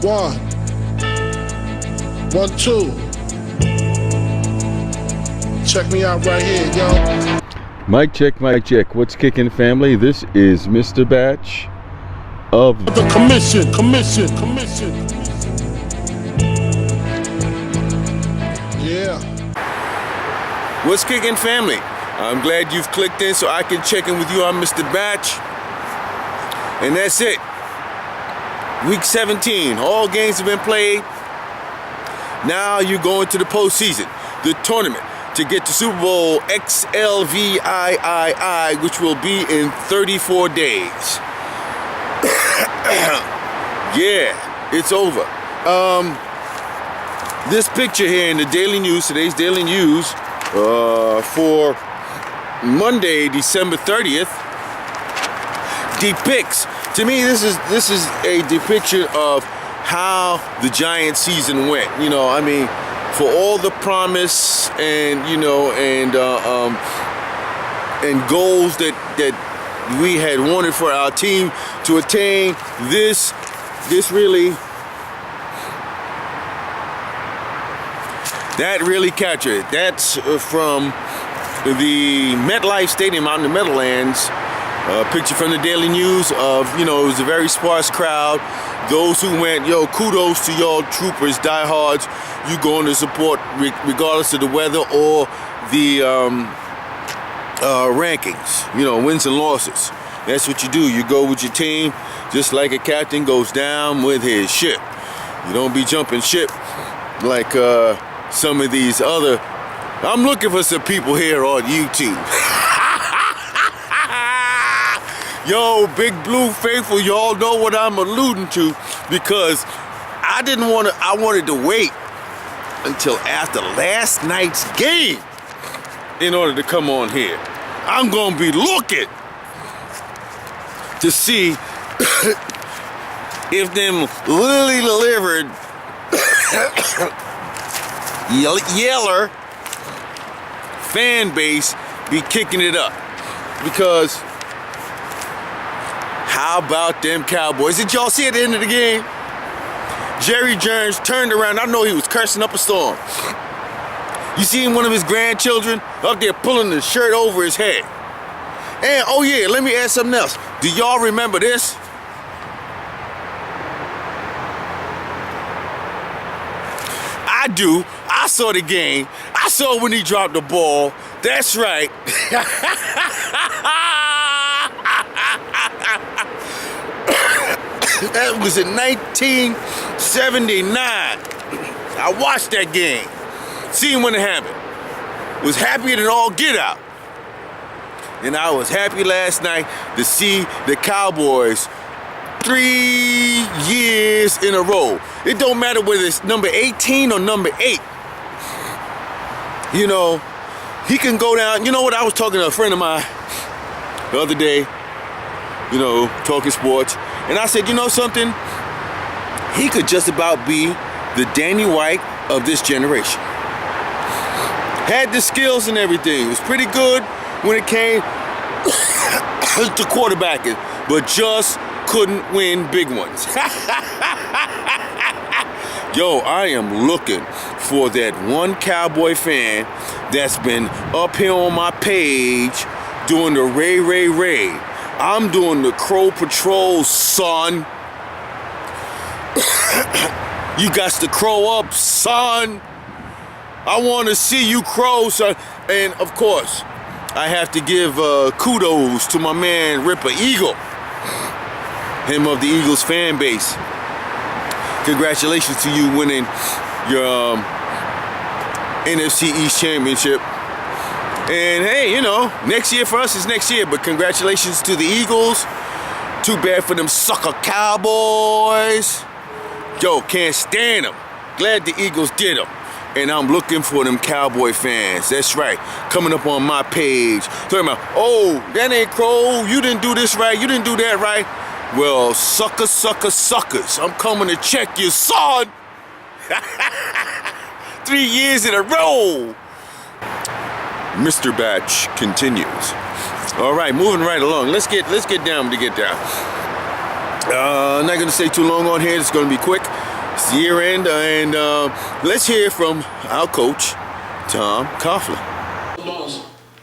1, 1, 2. Check me out right here, yo. Mic check, mic check. What's kicking, family? This is Mr. Batch of The commission. Yeah. What's kicking, family? I'm glad you've clicked in so I can check in with you. I'm Mr. Batch. And that's it. Week 17. All games have been played. Now you're going to the postseason, the tournament, to get to Super Bowl XLVIII, which will be in 34 days. Yeah, it's over. This picture here in the Daily News, today's Daily News, for Monday, December 30th, depicts, to me, this is a depiction of how the Giants season went. You know, I mean, for all the promise and, you know, and goals that we had wanted for our team to attain, this really, that really captured it. That's from the MetLife Stadium out in the Meadowlands. Picture from the Daily News of, you know, it was a very sparse crowd. Those who went, yo, kudos to y'all troopers, diehards. You going to support regardless of the weather or the rankings, you know, wins and losses. That's what you do. You go with your team, just like a captain goes down with his ship. You don't be jumping ship like some of these other. I'm looking for some people here on YouTube. Yo, Big Blue faithful, y'all know what I'm alluding to, because I wanted to wait until after last night's game in order to come on here. I'm gonna be looking to see if them lily delivered Yeller fan base be kicking it up, because how about them Cowboys? Did y'all see at the end of the game? Jerry Jones turned around. I know he was cursing up a storm. You seen one of his grandchildren up there pulling the shirt over his head. And, oh yeah, let me add something else. Do y'all remember this? I do. I saw the game. I saw when he dropped the ball. That's right. That was in 1979. I watched that game. Seen when it happened. Was happy to all get out. And I was happy last night to see the Cowboys 3 years in a row. It don't matter whether it's number 18 or number 8. You know, he can go down. You know what? I was talking to a friend of mine the other day, you know, talking sports. And I said, you know something? He could just about be the Danny White of this generation. Had the skills and everything. Was pretty good when it came to quarterbacking, but just couldn't win big ones. Yo, I am looking for that one Cowboy fan that's been up here on my page doing the Ray. I'm doing the Crow Patrol, son. You got to crow up, son. I want to see you crow, son. And of course, I have to give kudos to my man Ripper Eagle, him of the Eagles fan base. Congratulations to you winning your NFC East Championship. And hey, you know, next year for us is next year, but congratulations to the Eagles. Too bad for them sucker Cowboys. Yo, can't stand them. Glad the Eagles did them. And I'm looking for them Cowboy fans. That's right. Coming up on my page. Talking about, oh, that ain't Crow. You didn't do this right. You didn't do that right. Well, suckers. I'm coming to check you, son. 3 years in a row. Mr. Batch continues. All right, moving right along. Let's get down to get down. I'm not gonna stay too long on here. It's gonna be quick. It's year end, and let's hear from our coach, Tom Coughlin.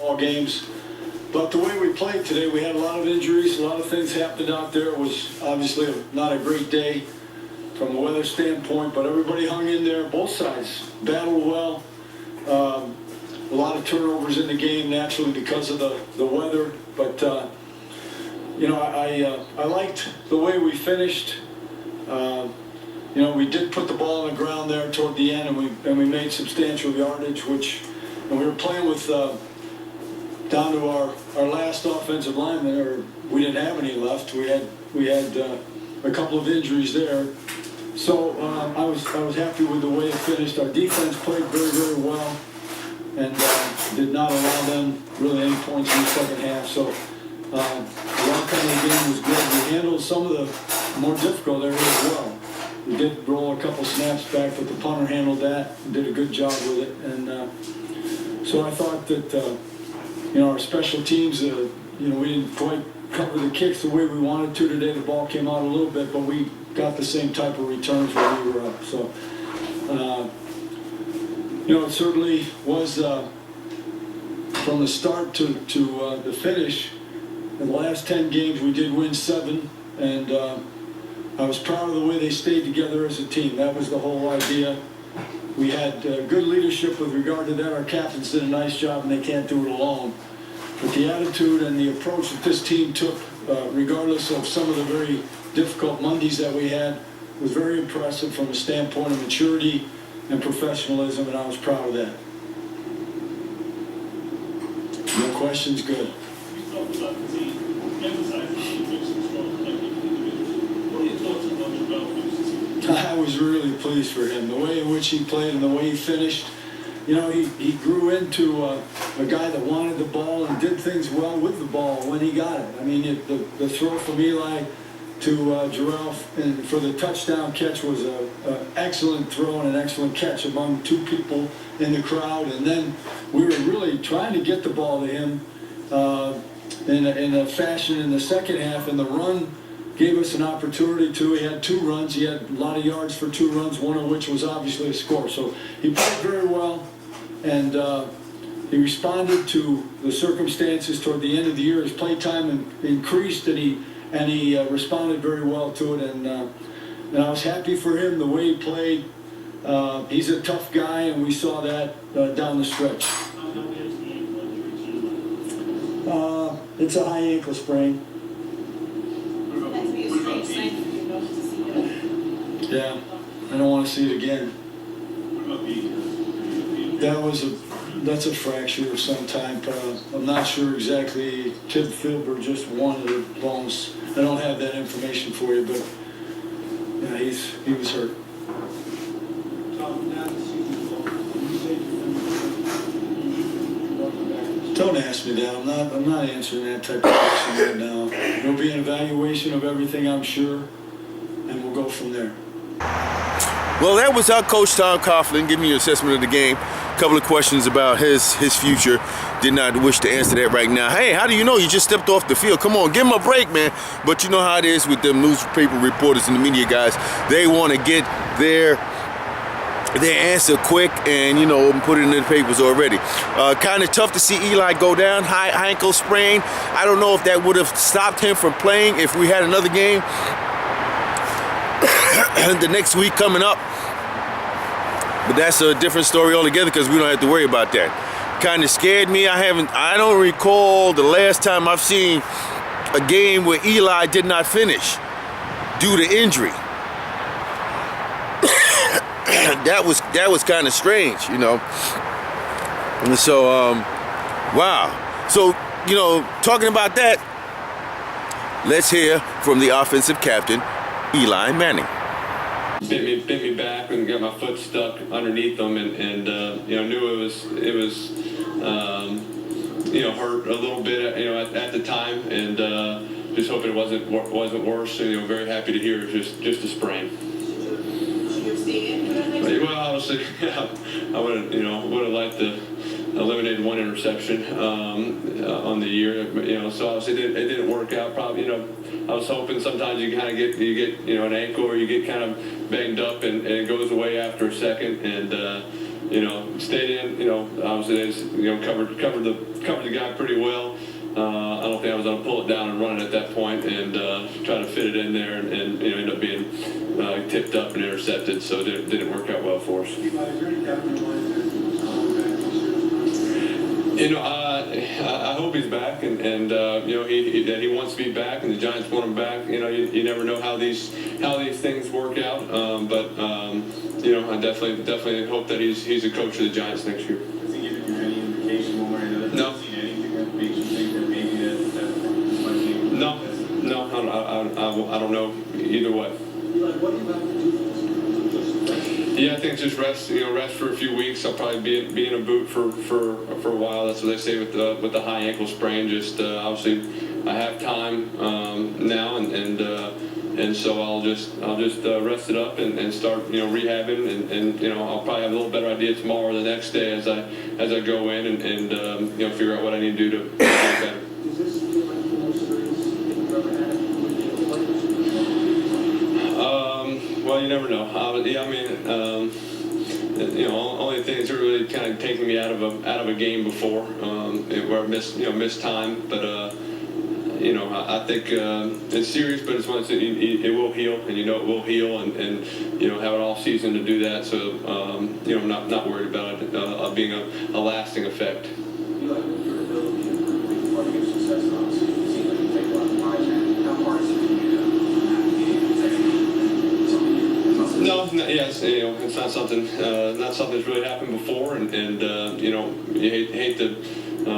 All games, but the way we played today, we had a lot of injuries, a lot of things happened out there. It was obviously not a great day from a weather standpoint, but everybody hung in there. Both sides battled well. A lot of turnovers in the game naturally because of the weather, but you know, I liked the way we finished. You know, we did put the ball on the ground there toward the end, and we made substantial yardage, and we were playing with down to our last offensive lineman, or we didn't have any left. We had a couple of injuries there, so I was happy with the way it finished. Our defense played very, very well, and did not allow them really any points in the second half. So the outcome of the game was good. We handled some of the more difficult areas as well. We did roll a couple snaps back, but the punter handled that and did a good job with it. And so I thought that, you know, our special teams, you know, we didn't quite cover the kicks the way we wanted to today. The ball came out a little bit, but we got the same type of returns when we were up. So, you know, it certainly was from the start to the finish. In the last 10 games, we did win 7, and I was proud of the way they stayed together as a team. That was the whole idea. We had good leadership with regard to that. Our captains did a nice job, and they can't do it alone. But the attitude and the approach that this team took, regardless of some of the very difficult Mondays that we had, was very impressive from a standpoint of maturity and professionalism, and I was proud of that. No questions? Good. I was really pleased for him. The way in which he played and the way he finished. You know, he grew into a guy that wanted the ball and did things well with the ball when he got it. I mean, the throw from Eli to Jarrell and for the touchdown catch was an excellent throw and an excellent catch among 2 people in the crowd. And then we were really trying to get the ball to him in a fashion in the second half, and the run gave us an opportunity to. He had 2 runs. He had a lot of yards for 2 runs, one of which was obviously a score. So he played very well, and he responded to the circumstances toward the end of the year. His play time increased, and he responded very well to it. And I was happy for him the way he played. He's a tough guy, and we saw that down the stretch. It's a high ankle sprain. Yeah, I don't want to see it again. That's a fracture of some type. I'm not sure exactly. Tib Filber, just one of the bones. I don't have that information for you, but yeah, he was hurt. Don't ask me that. I'm not answering that type of question right now. There'll be an evaluation of everything, I'm sure, and we'll go from there. Well, that was our coach, Tom Coughlin, giving you an assessment of the game. A couple of questions about his future. Did not wish to answer that right now. Hey, how do you know you just stepped off the field? Come on, give him a break, man. But you know how it is with them newspaper reporters and the media guys. They want to get their answer quick and, you know, put it in the papers already. Kind of tough to see Eli go down, high ankle sprain. I don't know if that would have stopped him from playing if we had another game the next week coming up. But that's a different story altogether because we don't have to worry about that. Kind of scared me. I don't recall the last time I've seen a game where Eli did not finish due to injury. That was kind of strange, you know. And so, wow. So, you know, talking about that, let's hear from the offensive captain, Eli Manning. Bit me back and got my foot stuck underneath them, and you know, knew it was you know, hurt a little bit, you know, at the time, and just hoping it wasn't worse. You know, very happy to hear it was just a sprain. Well, obviously, yeah, I would have liked to eliminate 1 interception on the year, you know. So obviously it didn't work out. Probably, you know, I was hoping sometimes you get you know, an ankle, or you get kind of banged up and it goes away after a second. And stayed in. Obviously, covered the guy pretty well. I don't think I was going to pull it down and run it at that point, and try to fit it in there, and end up being tipped up and intercepted. So it didn't work out well for us. I hope he's back, and that he wants to be back, and the Giants want him back. You never know how these things work out, but I definitely hope that he's a coach of the Giants next year. Has he given you any indication one way or another? No. Has he seen anything that makes you think that maybe that might be? No, I don't know either way. What do you have to do? Yeah, I think just rest for a few weeks. I'll probably be in a boot for a while. That's what they say with the high ankle sprain. Just obviously, I have time now, and so I'll just rest it up and start rehabbing, and I'll probably have a little better idea tomorrow or the next day as I go in and figure out what I need to do to get better. Does this feel like the most serious you've ever had with the players? Well, you never know. Only things that really kind of taking me out of a game before, where I missed time. But I think it's serious, but it's one that it will heal, and it will heal, and have an off season to do that. So I'm not worried about it being a lasting effect. You like your ability and part of your success in the season. It seems like you take a lot of pride in that. How hard is it for you No, yes, it's not something that's really happened before, and you hate to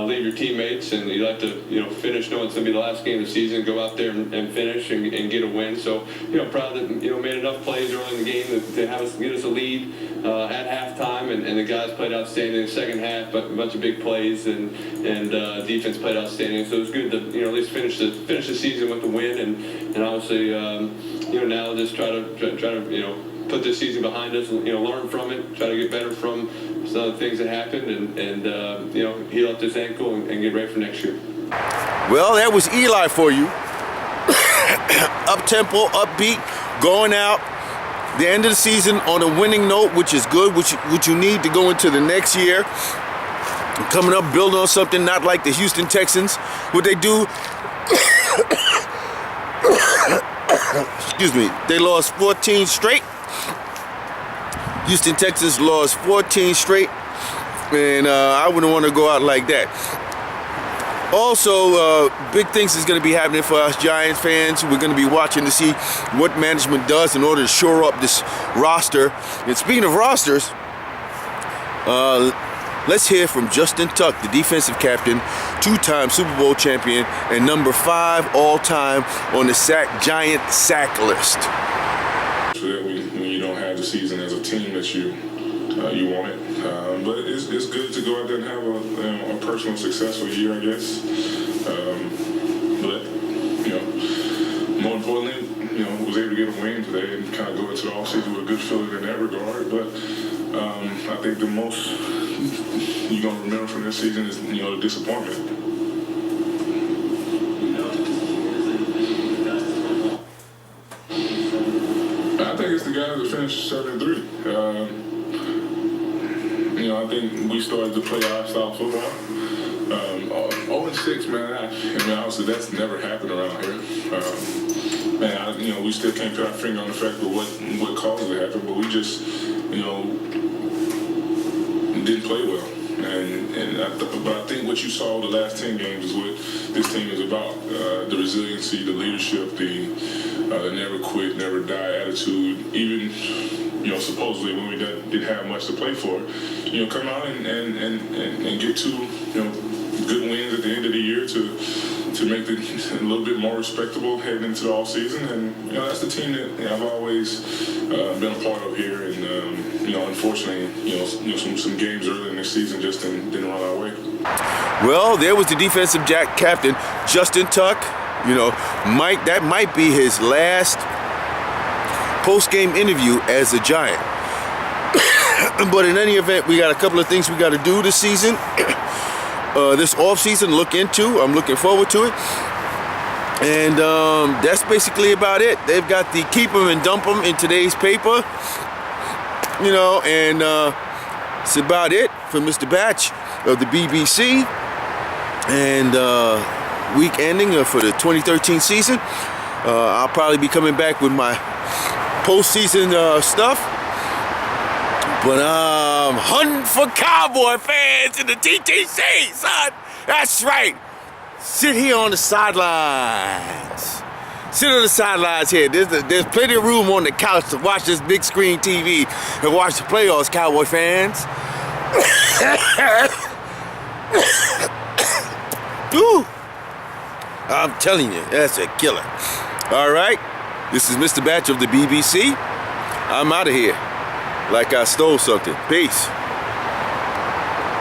leave your teammates, and you like to finish knowing it's going to be the last game of the season, go out there and finish and get a win. So proud that made enough plays early in the game to get us a lead at halftime, and the guys played outstanding in the second half, but a bunch of big plays, and defense played outstanding. So it was good to at least finish the season with the win, and obviously now just try to put this season behind us and learn from it, try to get better from some of the things that happened, and heal up this ankle and get ready for next year. Well, that was Eli for you. Up-tempo, upbeat, going out the end of the season on a winning note, which is good, which you need to go into the next year. Coming up, building on something, not like the Houston Texans. What they do, excuse me, they lost 14 straight. Houston Texans lost 14 straight, and I wouldn't want to go out like that. Also, big things is going to be happening for us Giants fans. We're going to be watching to see what management does in order to shore up this roster. And speaking of rosters, let's hear from Justin Tuck, the defensive captain, two-time Super Bowl champion, and number 5 all-time on the Giant sack list. When you don't have the season as a team that you want it, but it's good to go out there and have a personal successful year, I guess. But more importantly, was able to get a win today and kind of go into the offseason with a good feeling in that regard. But I think the most you're gonna remember from this season is the disappointment. I think it's the guys that finished 7-3. I think we started to play our style football. 0-6, man. Obviously that's never happened around here. We still can't put our finger on the fact of what caused it to happen, but we just, didn't play well. But I think what you saw the last 10 games is what this team is about. The resiliency, the leadership, the never quit, never die attitude. Even, supposedly when we didn't have much to play for, come out and get 2, good wins at the end of the year to make it a little bit more respectable heading into the off season. And that's the team that I've always been a part of here. And unfortunately, some games early in the season just didn't run our way. Well, there was the defensive captain, Justin Tuck. That might be his last post-game interview as a Giant. But in any event, we got a couple of things we got to do this season. This off-season, look into. I'm looking forward to it. And that's basically about it. They've got the keep 'em and dump 'em in today's paper. You know, and it's about it for Mr. Batch of the BBC. And week ending for the 2013 season. I'll probably be coming back with my postseason stuff. But I'm hunting for Cowboy fans in the TTC, son. That's right. Sit here on the sidelines. Sit on the sidelines here. There's plenty of room on the couch to watch this big screen TV and watch the playoffs, Cowboy fans. Ooh. I'm telling you, that's a killer. All right. This is Mr. Batch of the BBC. I'm out of here like I stole something. Peace.